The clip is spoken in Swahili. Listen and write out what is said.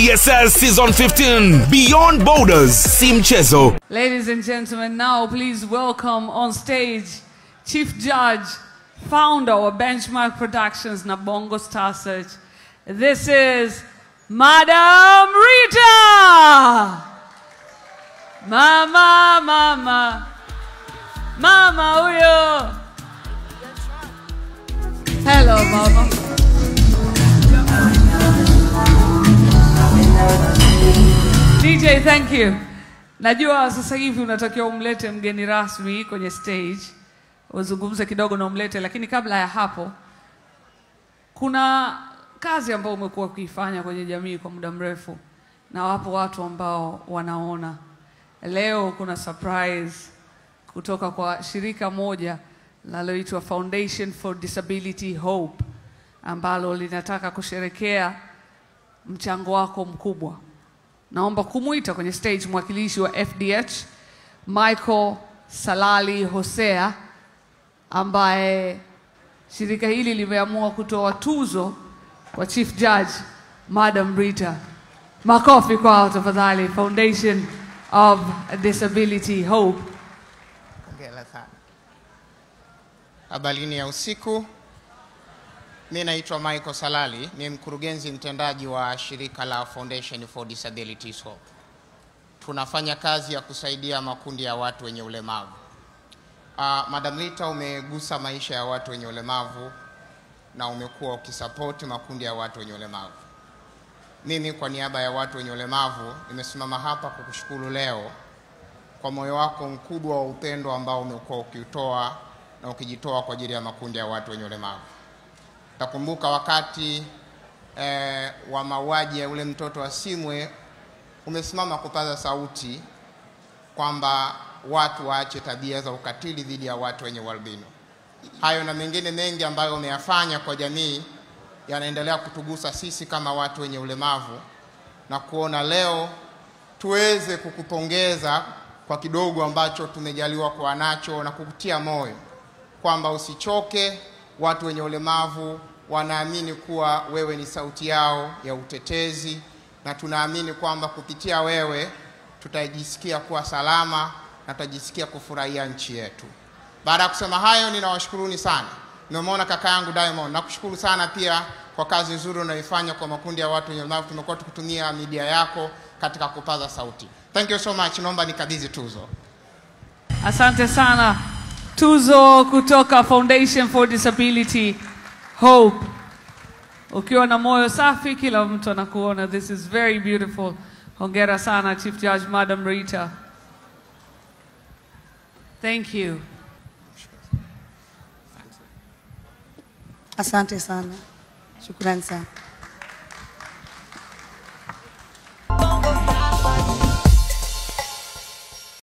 ESS Season 15, Beyond Borders, si mchezo. Ladies and gentlemen, now please welcome on stage Chief Judge, founder of Benchmark Productions na Bongo Star Search. This is Madam Rita! Mama huyo. Hello, mama. DJ, thank you. Najua sasa hivi unatakiwa umlete mgeni rasmi kwenye stage. Uzungumze kidogo na umlete, lakini kabla ya hapo kuna kazi ambayo umekuwa ukifanya kwenye jamii kwa muda mrefu na wapo watu ambao wanaona. Leo kuna surprise kutoka kwa shirika moja linaloitwa Foundation for Disability Hope ambalo linataka kusherekea mchango wako mkubwa. Naomba kumuita kwenye stage mwakilishi wa FDH Michael Salali Hosea, ambaye shirika hili limeamua kutoa tuzo kwa Chief Judge Madam Rita. Makofi kwao tafadhali. Foundation of Disability Hope. Hongera sana. Habarini ya usiku. Mimi naitwa Michael Salali, ni mkurugenzi mtendaji wa shirika la Foundation for Disability Hope. Tunafanya kazi ya kusaidia makundi ya watu wenye ulemavu. Madam Rita, umegusa maisha ya watu wenye ulemavu na umekuwa ukisupport makundi ya watu wenye ulemavu. Mimi kwa niaba ya watu wenye ulemavu nimesimama hapa kukushukuru leo kwa moyo wako mkubwa wa upendo ambao umekuwa ukiutoa na ukijitoa kwa ajili ya makundi ya watu wenye ulemavu. Takumbuka wakati wa mauaji ya ule mtoto wa Simwe, umesimama kupaza sauti kwamba watu waache tabia za ukatili dhidi ya watu wenye ualbino. Hayo na mengine mengi ambayo umeyafanya kwa jamii yanaendelea kutugusa sisi kama watu wenye ulemavu, na kuona leo tuweze kukupongeza kwa kidogo ambacho tumejaliwa kuwa nacho na kukutia moyo kwamba usichoke. Watu wenye ulemavu wanaamini kuwa wewe ni sauti yao ya utetezi, na tunaamini kwamba kupitia wewe tutajisikia kuwa salama na tutajisikia kufurahia nchi yetu. Baada ya kusema hayo, ninawashukuruni sana. Nimeona kaka yangu Diamond, nakushukuru sana pia kwa kazi nzuri unayoifanya kwa makundi ya watu wenye ulemavu. Tumekuwa tukitumia media yako katika kupaza sauti. Thank you so much. Naomba nikabidhi tuzo. Asante sana. Tuzo kutoka Foundation for Disability Hope. Ukiwa na moyo safi, kila mtu anakuona. This is very beautiful. Hongera sana Chief Judge Madam Rita. Thank you. Asante sana. Shukrani sana.